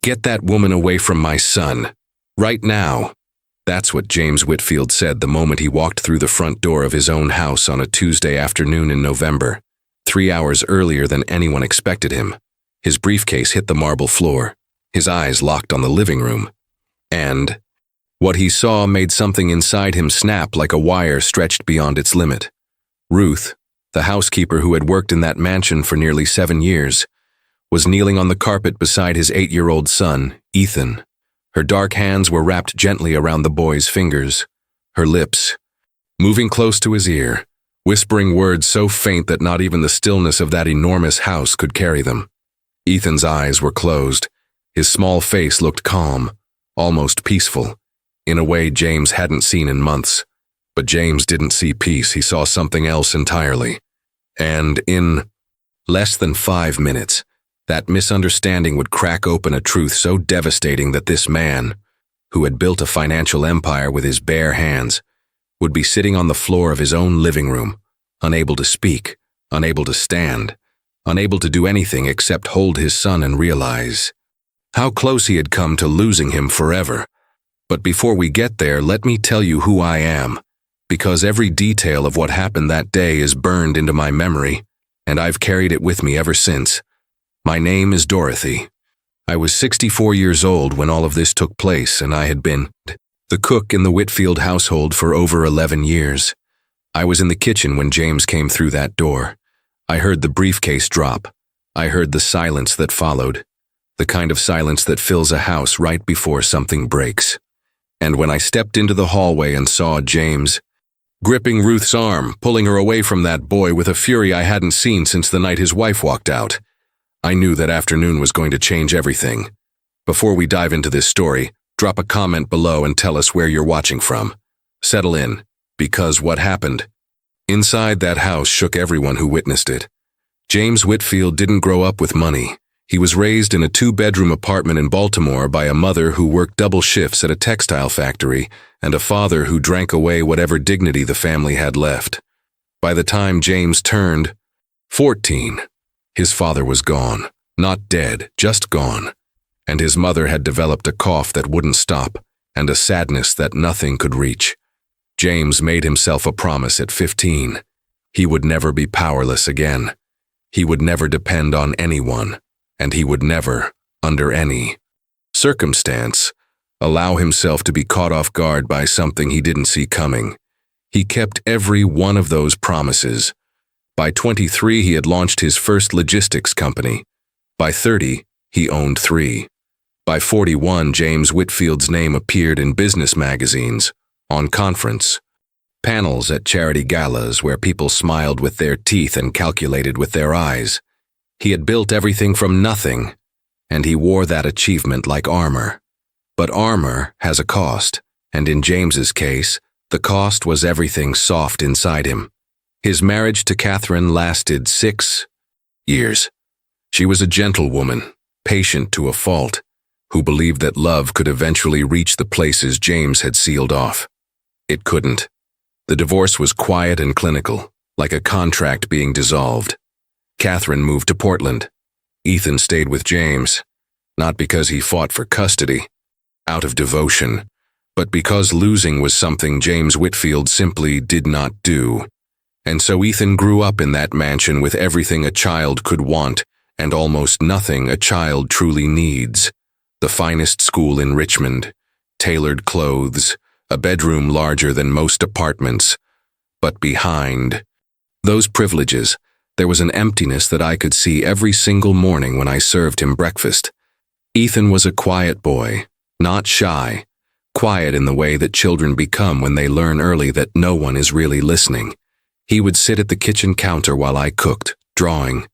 Get that woman away from my son. Right now. That's what James Whitfield said the moment he walked through the front door of his own house on a Tuesday afternoon in November, 3 hours earlier than anyone expected him. His briefcase hit the marble floor. His eyes locked on the living room. And what he saw made something inside him snap like a wire stretched beyond its limit. Ruth, the housekeeper who had worked in that mansion for nearly 7 years, was kneeling on the carpet beside his 8-year-old son, Ethan. Her dark hands were wrapped gently around the boy's fingers, her lips, moving close to his ear, whispering words so faint that not even the stillness of that enormous house could carry them. Ethan's eyes were closed. His small face looked calm, almost peaceful, in a way James hadn't seen in months. But James didn't see peace, he saw something else entirely. And in less than 5 minutes, that misunderstanding would crack open a truth so devastating that this man, who had built a financial empire with his bare hands, would be sitting on the floor of his own living room, unable to speak, unable to stand, unable to do anything except hold his son and realize how close he had come to losing him forever. But before we get there, let me tell you who I am, because every detail of what happened that day is burned into my memory, and I've carried it with me ever since. My name is Dorothy. I was 64 years old when all of this took place, and I had been the cook in the Whitfield household for over 11 years. I was in the kitchen when James came through that door. I heard the briefcase drop. I heard the silence that followed, the kind of silence that fills a house right before something breaks. And when I stepped into the hallway and saw James gripping Ruth's arm, pulling her away from that boy with a fury I hadn't seen since the night his wife walked out, I knew that afternoon was going to change everything. Before we dive into this story, drop a comment below and tell us where you're watching from. Settle in, because what happened inside that house shook everyone who witnessed it. James Whitfield didn't grow up with money. He was raised in a 2-bedroom apartment in Baltimore by a mother who worked double shifts at a textile factory and a father who drank away whatever dignity the family had left. By the time James turned 14, his father was gone, not dead, just gone, and his mother had developed a cough that wouldn't stop and a sadness that nothing could reach. James made himself a promise at 15. He would never be powerless again. He would never depend on anyone, and he would never, under any circumstance, allow himself to be caught off guard by something he didn't see coming. He kept every one of those promises. By 23, he had launched his first logistics company. By 30, he owned 3. By 41, James Whitfield's name appeared in business magazines, on conference panels at charity galas where people smiled with their teeth and calculated with their eyes. He had built everything from nothing, and he wore that achievement like armor. But armor has a cost, and in James's case, the cost was everything soft inside him. His marriage to Catherine lasted 6 years. She was a gentle woman, patient to a fault, who believed that love could eventually reach the places James had sealed off. It couldn't. The divorce was quiet and clinical, like a contract being dissolved. Catherine moved to Portland. Ethan stayed with James, not because he fought for custody, out of devotion, but because losing was something James Whitfield simply did not do. And so Ethan grew up in that mansion with everything a child could want and almost nothing a child truly needs. The finest school in Richmond, tailored clothes, a bedroom larger than most apartments. But behind those privileges, there was an emptiness that I could see every single morning when I served him breakfast. Ethan was a quiet boy, not shy, quiet in the way that children become when they learn early that no one is really listening. He would sit at the kitchen counter while I cooked, drawing.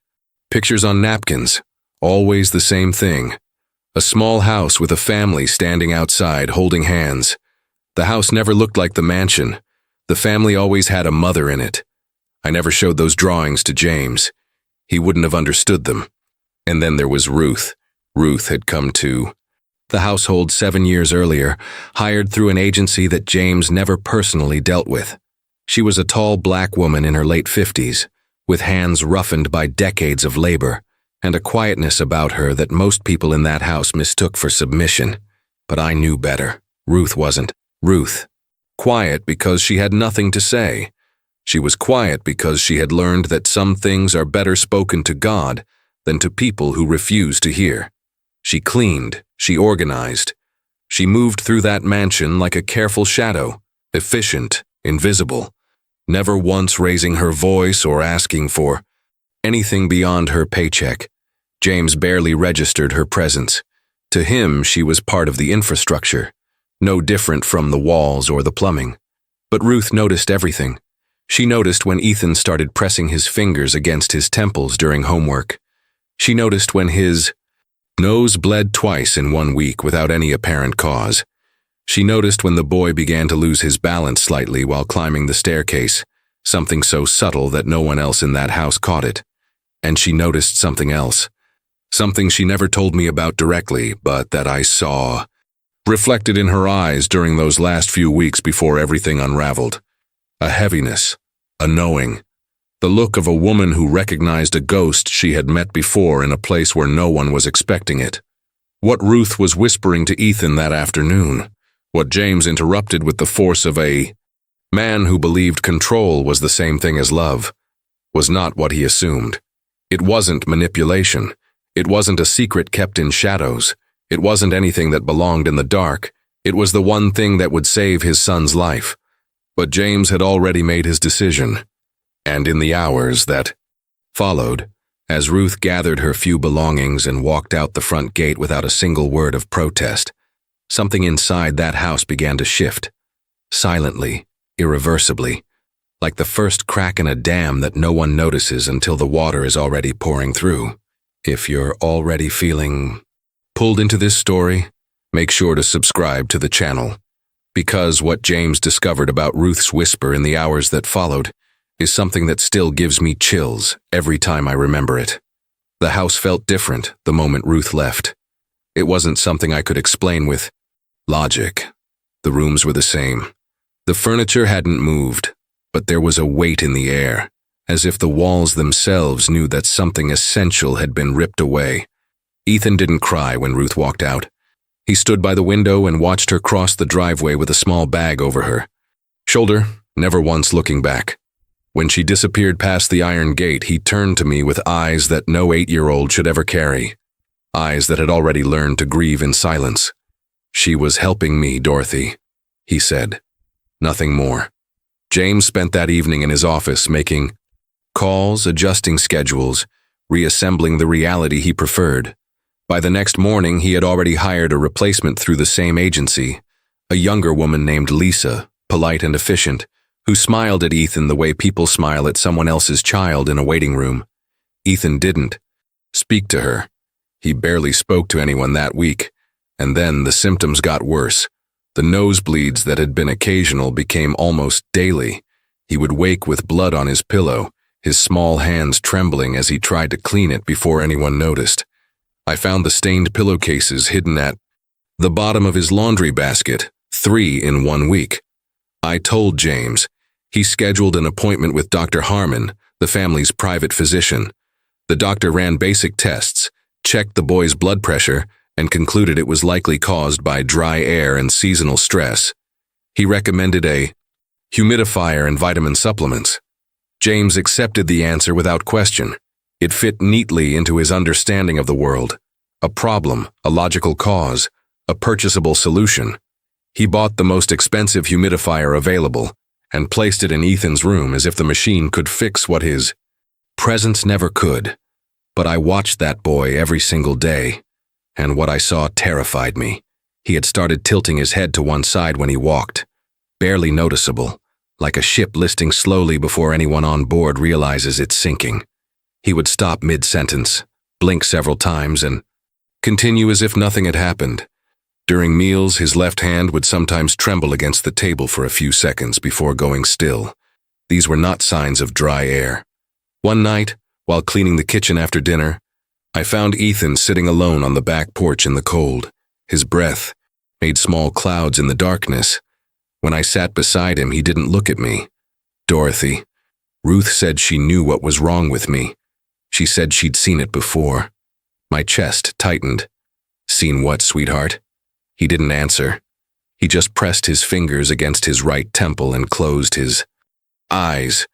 Pictures on napkins, always the same thing. A small house with a family standing outside holding hands. The house never looked like the mansion. The family always had a mother in it. I never showed those drawings to James. He wouldn't have understood them. And then there was Ruth. Ruth had come to the household 7 years earlier, hired through an agency that James never personally dealt with. She was a tall black woman in her late 50s, with hands roughened by decades of labor, and a quietness about her that most people in that house mistook for submission. But I knew better. Ruth wasn't. Ruth. Quiet because she had nothing to say. She was quiet because she had learned that some things are better spoken to God than to people who refuse to hear. She cleaned, she organized. She moved through that mansion like a careful shadow, efficient, invisible, never once raising her voice or asking for anything beyond her paycheck. James barely registered her presence. To him, she was part of the infrastructure, no different from the walls or the plumbing. But Ruth noticed everything. She noticed when Ethan started pressing his fingers against his temples during homework. She noticed when his nose bled twice in 1 week without any apparent cause. She noticed when the boy began to lose his balance slightly while climbing the staircase, something so subtle that no one else in that house caught it. And she noticed something else, something she never told me about directly, but that I saw reflected in her eyes during those last few weeks before everything unraveled. A heaviness, a knowing, the look of a woman who recognized a ghost she had met before in a place where no one was expecting it. What Ruth was whispering to Ethan that afternoon, what James interrupted with the force of a man who believed control was the same thing as love, was not what he assumed. It wasn't manipulation. It wasn't a secret kept in shadows. It wasn't anything that belonged in the dark. It was the one thing that would save his son's life. But James had already made his decision. And in the hours that followed, as Ruth gathered her few belongings and walked out the front gate without a single word of protest, something inside that house began to shift. Silently, irreversibly, like the first crack in a dam that no one notices until the water is already pouring through. If you're already feeling pulled into this story, make sure to subscribe to the channel, because what James discovered about Ruth's whisper in the hours that followed is something that still gives me chills every time I remember it. The house felt different the moment Ruth left. It wasn't something I could explain with logic. The rooms were the same. The furniture hadn't moved, but there was a weight in the air, as if the walls themselves knew that something essential had been ripped away. Ethan didn't cry when Ruth walked out. He stood by the window and watched her cross the driveway with a small bag over her shoulder, never once looking back. When she disappeared past the iron gate, he turned to me with eyes that no 8-year-old should ever carry, eyes that had already learned to grieve in silence. "She was helping me, Dorothy," he said. Nothing more. James spent that evening in his office making calls, adjusting schedules, reassembling the reality he preferred. By the next morning, he had already hired a replacement through the same agency, a younger woman named Lisa, polite and efficient, who smiled at Ethan the way people smile at someone else's child in a waiting room. Ethan didn't speak to her. He barely spoke to anyone that week, and then the symptoms got worse. The nosebleeds that had been occasional became almost daily. He would wake with blood on his pillow, his small hands trembling as he tried to clean it before anyone noticed. I found the stained pillowcases hidden at the bottom of his laundry basket, 3 in 1 week. I told James. He scheduled an appointment with Dr. Harmon, the family's private physician. The doctor ran basic tests, checked the boy's blood pressure, and concluded it was likely caused by dry air and seasonal stress. He recommended a humidifier and vitamin supplements. James accepted the answer without question. It fit neatly into his understanding of the world. A problem, a logical cause, a purchasable solution. He bought the most expensive humidifier available and placed it in Ethan's room as if the machine could fix what his presence never could. But I watched that boy every single day, and what I saw terrified me. He had started tilting his head to one side when he walked, barely noticeable, like a ship listing slowly before anyone on board realizes it's sinking. He would stop mid-sentence, blink several times, and continue as if nothing had happened. During meals, his left hand would sometimes tremble against the table for a few seconds before going still. These were not signs of dry air. One night, while cleaning the kitchen after dinner, I found Ethan sitting alone on the back porch in the cold. His breath made small clouds in the darkness. When I sat beside him, he didn't look at me. "Dorothy." Ruth said she knew what was wrong with me. She said she'd seen it before. My chest tightened. "Seen what, sweetheart?" He didn't answer. He just pressed his fingers against his right temple and closed his eyes.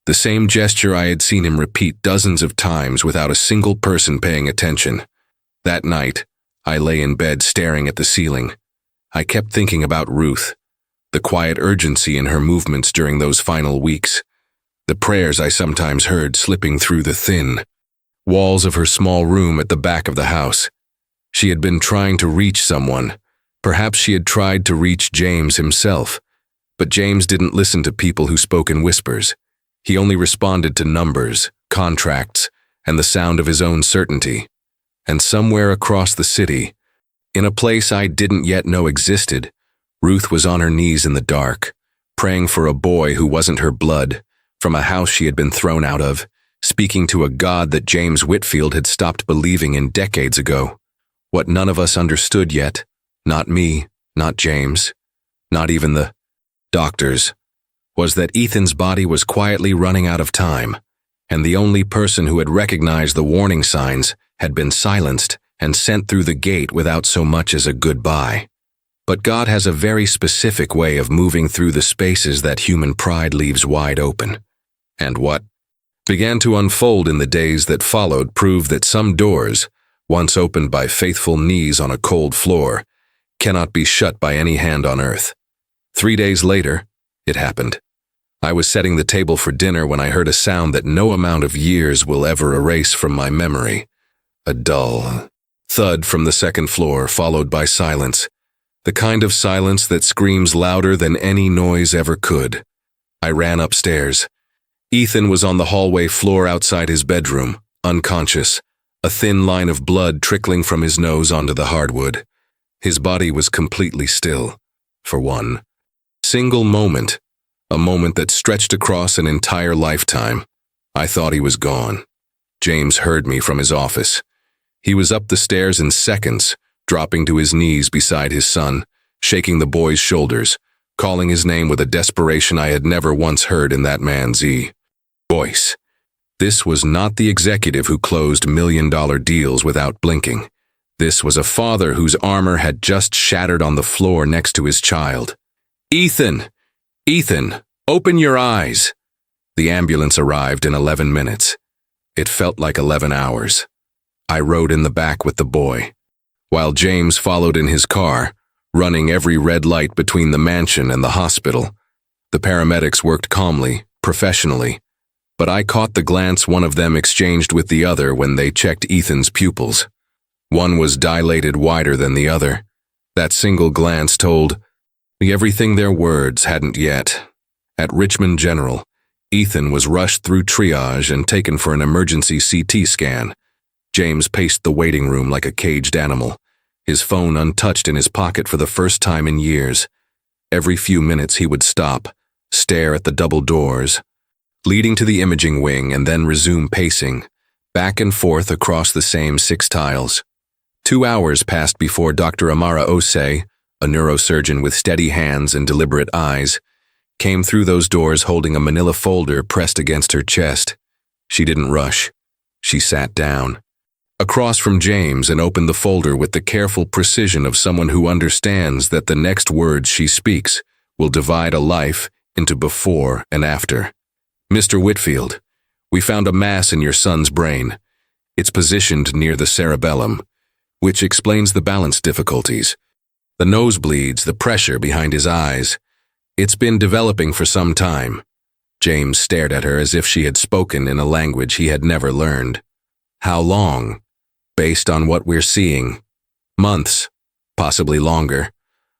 The same gesture I had seen him repeat dozens of times without a single person paying attention. That night, I lay in bed staring at the ceiling. I kept thinking about Ruth, the quiet urgency in her movements during those final weeks, the prayers I sometimes heard slipping through the thin walls of her small room at the back of the house. She had been trying to reach someone. Perhaps she had tried to reach James himself, but James didn't listen to people who spoke in whispers. He only responded to numbers, contracts, and the sound of his own certainty. And somewhere across the city, in a place I didn't yet know existed, Ruth was on her knees in the dark, praying for a boy who wasn't her blood, from a house she had been thrown out of, speaking to a God that James Whitfield had stopped believing in decades ago. What none of us understood yet, not me, not James, not even the doctors, was that Ethan's body was quietly running out of time, and the only person who had recognized the warning signs had been silenced and sent through the gate without so much as a goodbye. But God has a very specific way of moving through the spaces that human pride leaves wide open. And what began to unfold in the days that followed proved that some doors, once opened by faithful knees on a cold floor, cannot be shut by any hand on earth. 3 days later, it happened. I was setting the table for dinner when I heard a sound that no amount of years will ever erase from my memory. A dull thud from the second floor, followed by silence. The kind of silence that screams louder than any noise ever could. I ran upstairs. Ethan was on the hallway floor outside his bedroom, unconscious, a thin line of blood trickling from his nose onto the hardwood. His body was completely still, for one single moment, a moment that stretched across an entire lifetime. I thought he was gone. James heard me from his office. He was up the stairs in seconds, dropping to his knees beside his son, shaking the boy's shoulders, calling his name with a desperation I had never once heard in that man's voice. This was not the executive who closed million-dollar deals without blinking. This was a father whose armor had just shattered on the floor next to his child. "Ethan! Ethan, open your eyes!" The ambulance arrived in 11 minutes. It felt like 11 hours. I rode in the back with the boy, while James followed in his car, running every red light between the mansion and the hospital. The paramedics worked calmly, professionally, but I caught the glance one of them exchanged with the other when they checked Ethan's pupils. One was dilated wider than the other. That single glance told me everything their words hadn't yet. At Richmond General, Ethan was rushed through triage and taken for an emergency CT scan. James paced the waiting room like a caged animal, his phone untouched in his pocket for the first time in years. Every few minutes he would stop, stare at the double doors, leading to the imaging wing, and then resume pacing, back and forth across the same 6 tiles. 2 hours passed before Dr. Amara Osei, a neurosurgeon with steady hands and deliberate eyes, came through those doors holding a manila folder pressed against her chest. She didn't rush. She sat down across from James and opened the folder with the careful precision of someone who understands that the next words she speaks will divide a life into before and after. "Mr. Whitfield, we found a mass in your son's brain. It's positioned near the cerebellum, which explains the balance difficulties, the nosebleeds, the pressure behind his eyes. It's been developing for some time." James stared at her as if she had spoken in a language he had never learned. "How long?" "Based on what we're seeing. Months, possibly longer.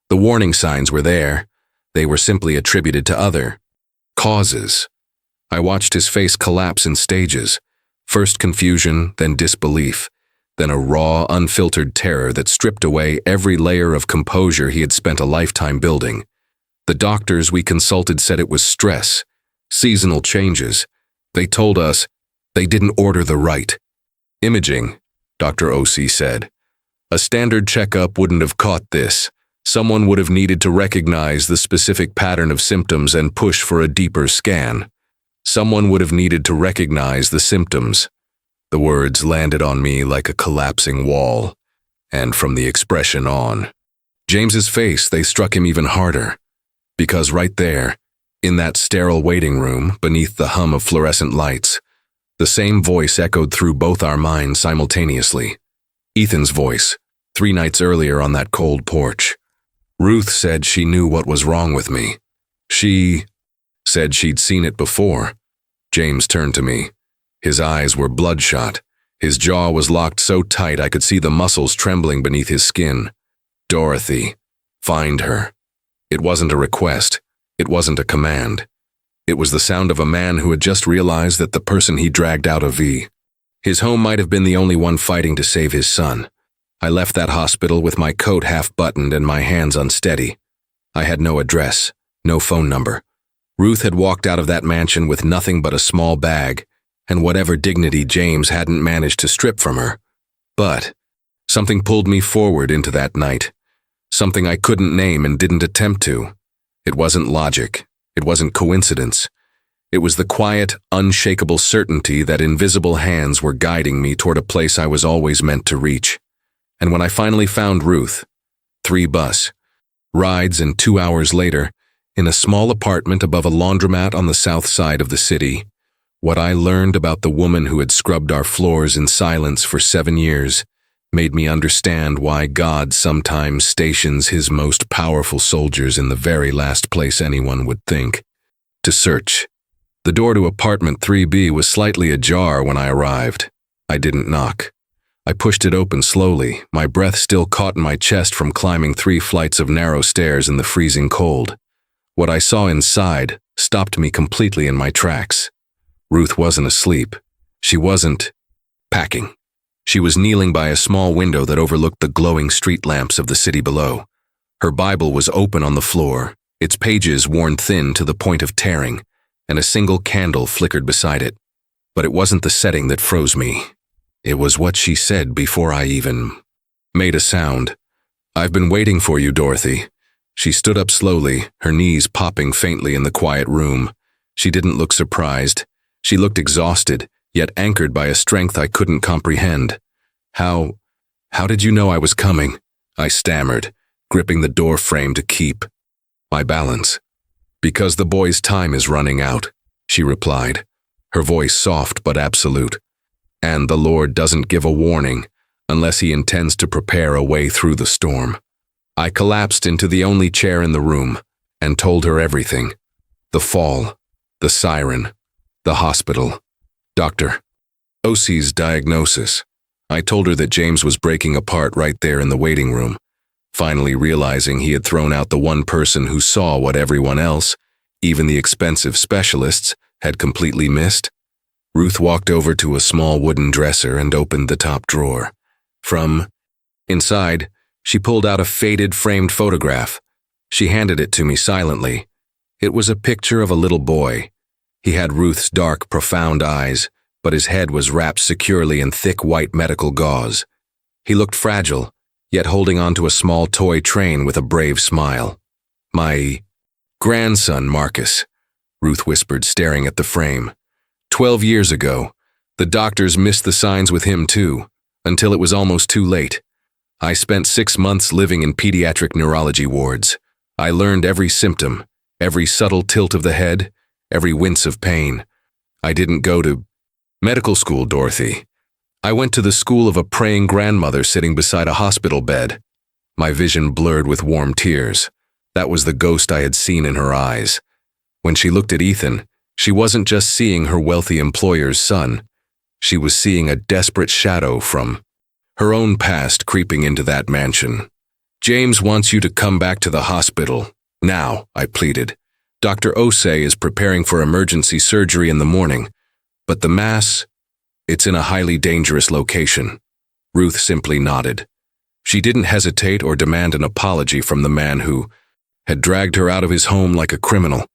The warning signs were there. They were simply attributed to other causes." I watched his face collapse in stages. First confusion, then disbelief, then a raw, unfiltered terror that stripped away every layer of composure he had spent a lifetime building. The doctors we consulted said it was stress, seasonal changes. They told us they didn't order the right imaging, Dr. Osei said. "A standard checkup wouldn't have caught this. Someone would have needed to recognize the specific pattern of symptoms and push for a deeper scan. Someone would have needed to recognize the symptoms." The words landed on me like a collapsing wall, and from the expression on James's face, they struck him even harder. Because right there, in that sterile waiting room, beneath the hum of fluorescent lights, the same voice echoed through both our minds simultaneously. Ethan's voice, 3 nights earlier on that cold porch. Ruth said she knew what was wrong with me. She said she'd seen it before. James turned to me. His eyes were bloodshot. His jaw was locked so tight I could see the muscles trembling beneath his skin. Dorothy, find her. It wasn't a request. It wasn't a command. It was the sound of a man who had just realized that the person he dragged out of his home might have been the only one fighting to save his son. I left that hospital with my coat half-buttoned and my hands unsteady. I had no address, no phone number. Ruth had walked out of that mansion with nothing but a small bag and whatever dignity James hadn't managed to strip from her. But something pulled me forward into that night. Something I couldn't name and didn't attempt to. It wasn't logic. It wasn't coincidence. It was the quiet, unshakable certainty that invisible hands were guiding me toward a place I was always meant to reach. And when I finally found Ruth, 3 bus rides and 2 hours later, in a small apartment above a laundromat on the south side of the city, what I learned about the woman who had scrubbed our floors in silence for 7 years made me understand why God sometimes stations his most powerful soldiers in the very last place anyone would think to search. The door to apartment 3B was slightly ajar when I arrived. I didn't knock. I pushed it open slowly, my breath still caught in my chest from climbing 3 flights of narrow stairs in the freezing cold. What I saw inside stopped me completely in my tracks. Ruth wasn't asleep. She wasn't packing. She was kneeling by a small window that overlooked the glowing street lamps of the city below. Her Bible was open on the floor, its pages worn thin to the point of tearing, and a single candle flickered beside it. But it wasn't the setting that froze me. It was what she said before I even made a sound. "I've been waiting for you, Dorothy." She stood up slowly, her knees popping faintly in the quiet room. She didn't look surprised. She looked exhausted, yet anchored by a strength I couldn't comprehend. How did you know I was coming?" I stammered, gripping the door frame to keep my balance. "Because the boy's time is running out," she replied, her voice soft but absolute. "And the Lord doesn't give a warning unless he intends to prepare a way through the storm." I collapsed into the only chair in the room and told her everything. The fall, the siren, the hospital, Dr. Osie's diagnosis. I told her that James was breaking apart right there in the waiting room, finally realizing he had thrown out the one person who saw what everyone else, even the expensive specialists, had completely missed. Ruth walked over to a small wooden dresser and opened the top drawer. From inside, she pulled out a faded framed photograph. She handed it to me silently. It was a picture of a little boy. He had Ruth's dark, profound eyes, but his head was wrapped securely in thick white medical gauze. He looked fragile, yet holding onto a small toy train with a brave smile. "My grandson, Marcus," Ruth whispered, staring at the frame. 12 years ago, the doctors missed the signs with him too, until it was almost too late. I spent 6 months living in pediatric neurology wards. I learned every symptom, every subtle tilt of the head, every wince of pain. I didn't go to medical school, Dorothy. I went to the school of a praying grandmother sitting beside a hospital bed. My vision blurred with warm tears. That was the ghost I had seen in her eyes. When she looked at Ethan, she wasn't just seeing her wealthy employer's son. She was seeing a desperate shadow from her own past creeping into that mansion. "James wants you to come back to the hospital. Now," I pleaded. "Dr. Osei is preparing for emergency surgery in the morning, but the mass, it's in a highly dangerous location." Ruth simply nodded. She didn't hesitate or demand an apology from the man who had dragged her out of his home like a criminal.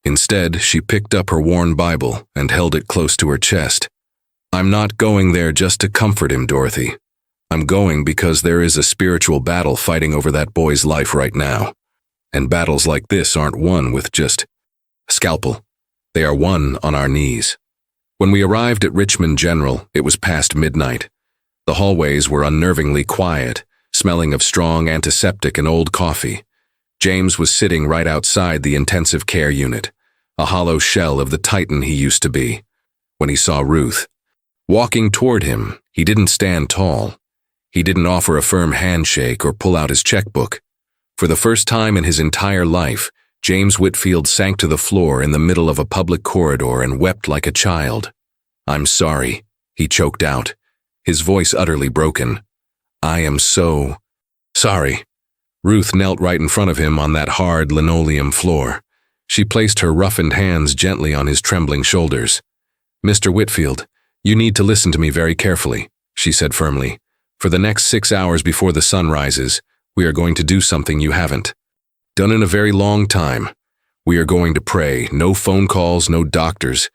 Instead, she picked up her worn Bible and held it close to her chest. "I'm not going there just to comfort him, Dorothy. I'm going because there is a spiritual battle fighting over that boy's life right now. And battles like this aren't won with just a scalpel. They are won on our knees." When we arrived at Richmond General, it was past midnight. The hallways were unnervingly quiet, smelling of strong antiseptic and old coffee. James was sitting right outside the intensive care unit, a hollow shell of the titan he used to be, when he saw Ruth. Walking toward him, he didn't stand tall. He didn't offer a firm handshake or pull out his checkbook. For the first time in his entire life, James Whitfield sank to the floor in the middle of a public corridor and wept like a child. "I'm sorry," he choked out, his voice utterly broken. "I am so sorry." Ruth knelt right in front of him on that hard linoleum floor. She placed her roughened hands gently on his trembling shoulders. "Mr. Whitfield, you need to listen to me very carefully," she said firmly. "For the next 6 hours before the sun rises, we are going to do something you haven't done in a very long time. We are going to pray, no phone calls, no doctors.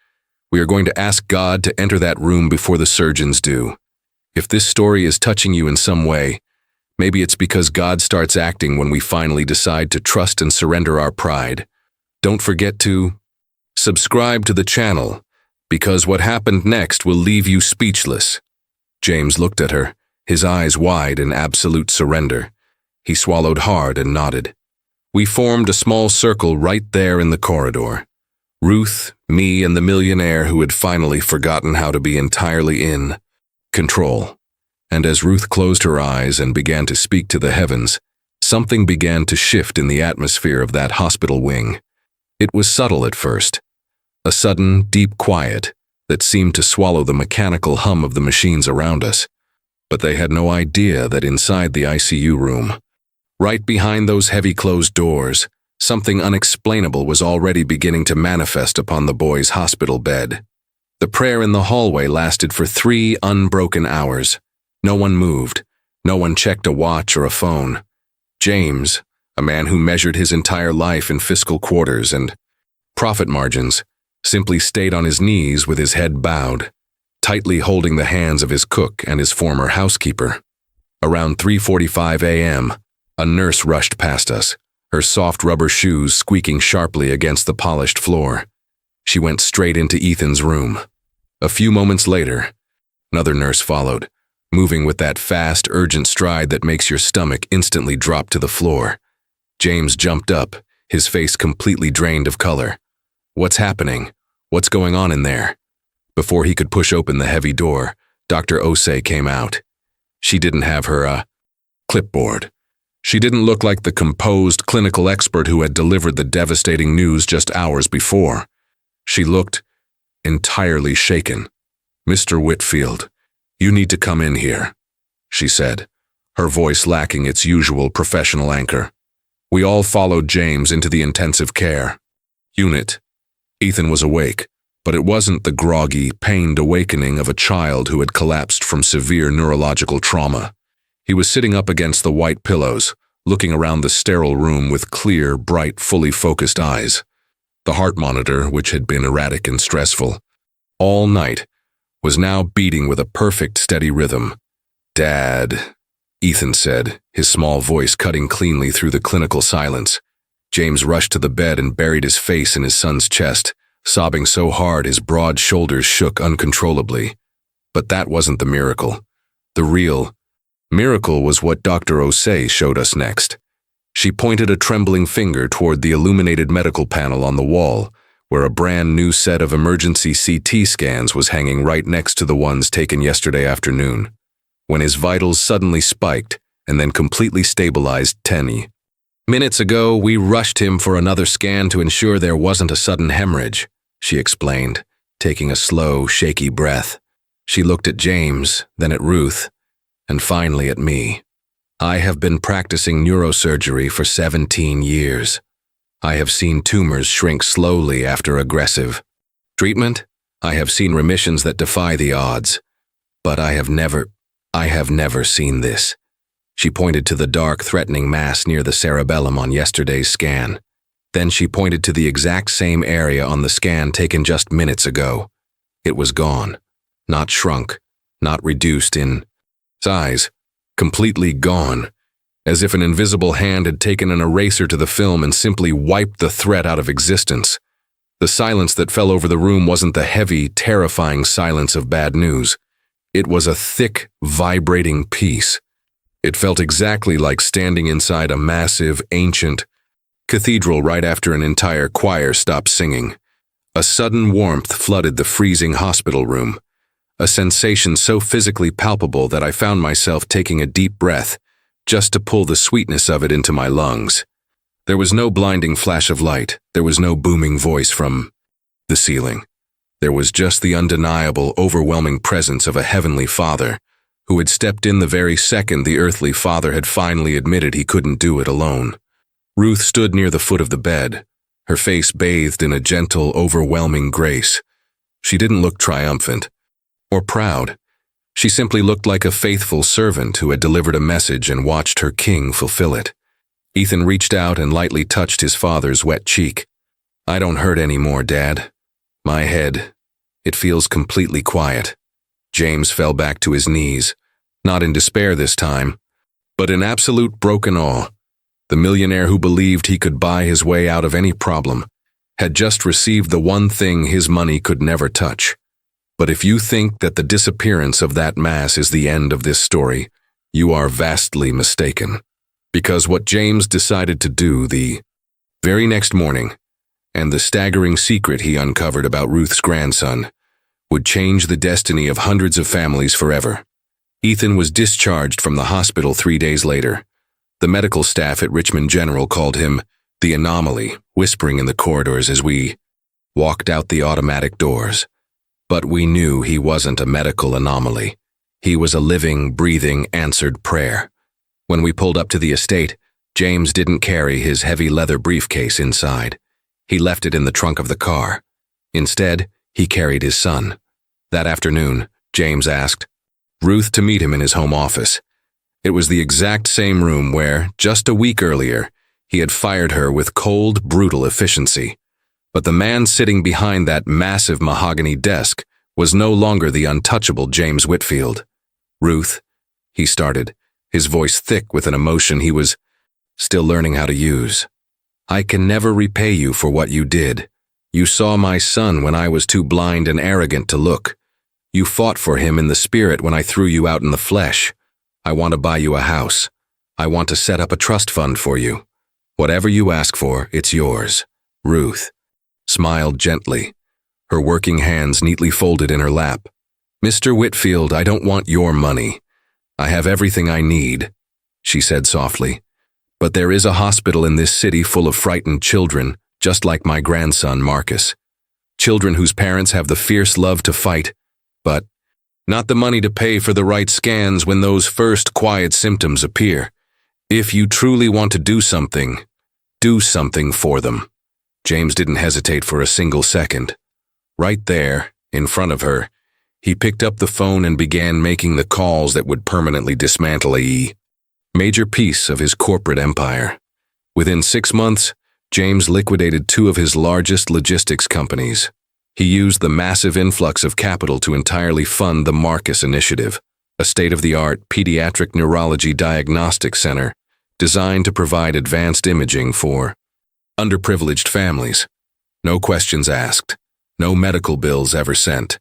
We are going to ask God to enter that room before the surgeons do. If this story is touching you in some way, maybe it's because God starts acting when we finally decide to trust and surrender our pride. Don't forget to subscribe to the channel, because what happened next will leave you speechless." James looked at her, his eyes wide in absolute surrender. He swallowed hard and nodded. We formed a small circle right there in the corridor. Ruth, me, and the millionaire who had finally forgotten how to be entirely in control. And as Ruth closed her eyes and began to speak to the heavens, something began to shift in the atmosphere of that hospital wing. It was subtle at first, a sudden, deep quiet that seemed to swallow the mechanical hum of the machines around us. But they had no idea that inside the ICU room, right behind those heavy closed doors, something unexplainable was already beginning to manifest upon the boy's hospital bed. The prayer in the hallway lasted for 3 unbroken hours. No one moved. No one checked a watch or a phone. James, a man who measured his entire life in fiscal quarters and profit margins, simply stayed on his knees with his head bowed, tightly holding the hands of his cook and his former housekeeper. Around 3:45 a.m., a nurse rushed past us, her soft rubber shoes squeaking sharply against the polished floor. She went straight into Ethan's room. A few moments later, another nurse followed, moving with that fast, urgent stride that makes your stomach instantly drop to the floor. James jumped up, his face completely drained of color. "What's happening? What's going on in there?" Before he could push open the heavy door, Dr. Osei came out. She didn't have her, clipboard. She didn't look like the composed clinical expert who had delivered the devastating news just hours before. She looked entirely shaken. "Mr. Whitfield, you need to come in here," she said, her voice lacking its usual professional anchor. We all followed James into the intensive care unit. Ethan was awake, but it wasn't the groggy, pained awakening of a child who had collapsed from severe neurological trauma. He was sitting up against the white pillows, looking around the sterile room with clear, bright, fully focused eyes. The heart monitor, which had been erratic and stressful all night, was now beating with a perfect, steady rhythm. "Dad," Ethan said, his small voice cutting cleanly through the clinical silence. James rushed to the bed and buried his face in his son's chest, sobbing so hard his broad shoulders shook uncontrollably. But that wasn't the miracle. The real miracle was what Dr. Osei showed us next. She pointed a trembling finger toward the illuminated medical panel on the wall, where a brand new set of emergency CT scans was hanging right next to the ones taken yesterday afternoon, when his vitals suddenly spiked and then completely stabilized 10 minutes ago. We rushed him for another scan to ensure there wasn't a sudden hemorrhage, she explained, taking a slow, shaky breath. She looked at James, then at Ruth, and finally at me. "I have been practicing neurosurgery for 17 years. I have seen tumors shrink slowly after aggressive treatment. I have seen remissions that defy the odds. But I have never seen this." She pointed to the dark, threatening mass near the cerebellum on yesterday's scan. Then she pointed to the exact same area on the scan taken just minutes ago. It was gone, not shrunk, not reduced in size, completely gone, as if an invisible hand had taken an eraser to the film and simply wiped the threat out of existence. The silence that fell over the room wasn't the heavy, terrifying silence of bad news. It was a thick, vibrating peace. It felt exactly like standing inside a massive, ancient cathedral right after an entire choir stopped singing. A sudden warmth flooded the freezing hospital room, a sensation so physically palpable that I found myself taking a deep breath just to pull the sweetness of it into my lungs. There was no blinding flash of light. There was no booming voice from the ceiling. There was just the undeniable, overwhelming presence of a heavenly Father who had stepped in the very second the earthly father had finally admitted he couldn't do it alone. Ruth stood near the foot of the bed, her face bathed in a gentle, overwhelming grace. She didn't look triumphant or proud. She simply looked like a faithful servant who had delivered a message and watched her king fulfill it. Ethan reached out and lightly touched his father's wet cheek. "I don't hurt anymore, Dad. My head, it feels completely quiet." James fell back to his knees, not in despair this time, but in absolute broken awe. The millionaire who believed he could buy his way out of any problem had just received the one thing his money could never touch. But if you think that the disappearance of that mass is the end of this story, you are vastly mistaken. Because what James decided to do the very next morning, and the staggering secret he uncovered about Ruth's grandson, would change the destiny of hundreds of families forever. Ethan was discharged from the hospital 3 days later. The medical staff at Richmond General called him the anomaly, whispering in the corridors as we walked out the automatic doors. But we knew he wasn't a medical anomaly. He was a living, breathing, answered prayer. When we pulled up to the estate, James didn't carry his heavy leather briefcase inside. He left it in the trunk of the car. Instead, he carried his son. That afternoon, James asked Ruth to meet him in his home office. It was the exact same room where, just a week earlier, he had fired her with cold, brutal efficiency. But the man sitting behind that massive mahogany desk was no longer the untouchable James Whitfield. "Ruth," he started, his voice thick with an emotion he was still learning how to use. "I can never repay you for what you did. You saw my son when I was too blind and arrogant to look. You fought for him in the spirit when I threw you out in the flesh. I want to buy you a house. I want to set up a trust fund for you. Whatever you ask for, it's yours." Ruth smiled gently, her working hands neatly folded in her lap. "Mr. Whitfield, I don't want your money. I have everything I need," she said softly. "But there is a hospital in this city full of frightened children, just like my grandson, Marcus. Children whose parents have the fierce love to fight, but not the money to pay for the right scans when those first quiet symptoms appear. If you truly want to do something for them." James didn't hesitate for a single second. Right there, in front of her, he picked up the phone and began making the calls that would permanently dismantle a major piece of his corporate empire. Within 6 months, James liquidated 2 of his largest logistics companies. He used the massive influx of capital to entirely fund the Marcus Initiative, a state-of-the-art pediatric neurology diagnostic center designed to provide advanced imaging for underprivileged families. No questions asked, no medical bills ever sent.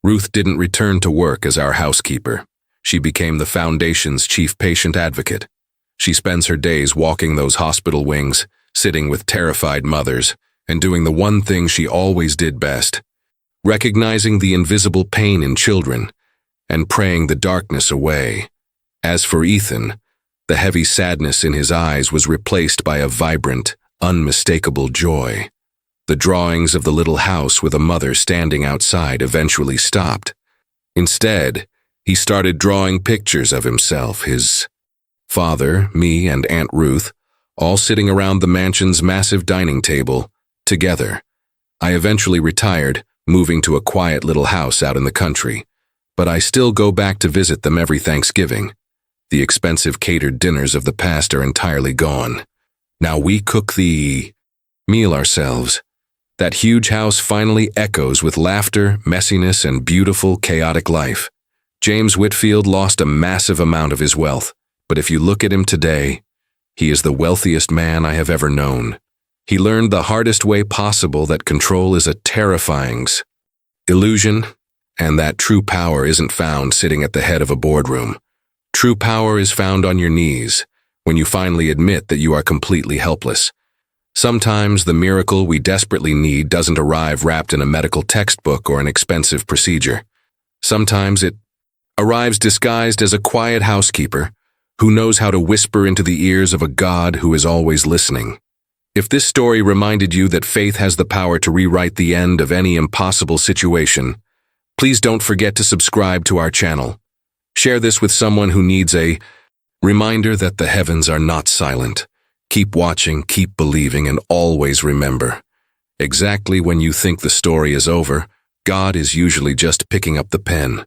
Ruth didn't return to work as our housekeeper. She became the foundation's chief patient advocate. She spends her days walking those hospital wings, sitting with terrified mothers, and doing the one thing she always did best, recognizing the invisible pain in children and praying the darkness away. As for Ethan, the heavy sadness in his eyes was replaced by a vibrant, unmistakable joy. The drawings of the little house with a mother standing outside eventually stopped. Instead, he started drawing pictures of himself, his father, me, and Aunt Ruth, all sitting around the mansion's massive dining table, together. I eventually retired, moving to a quiet little house out in the country, but I still go back to visit them every Thanksgiving. The expensive catered dinners of the past are entirely gone. Now we cook the meal ourselves. That huge house finally echoes with laughter, messiness, and beautiful, chaotic life. James Whitfield lost a massive amount of his wealth, but if you look at him today, he is the wealthiest man I have ever known. He learned the hardest way possible that control is a terrifying illusion, and that true power isn't found sitting at the head of a boardroom. True power is found on your knees, when you finally admit that you are completely helpless. Sometimes the miracle we desperately need doesn't arrive wrapped in a medical textbook or an expensive procedure. Sometimes it arrives disguised as a quiet housekeeper who knows how to whisper into the ears of a God who is always listening. If this story reminded you that faith has the power to rewrite the end of any impossible situation, please don't forget to subscribe to our channel. Share this with someone who needs a reminder that the heavens are not silent. Keep watching, keep believing, and always remember, exactly when you think the story is over, God is usually just picking up the pen.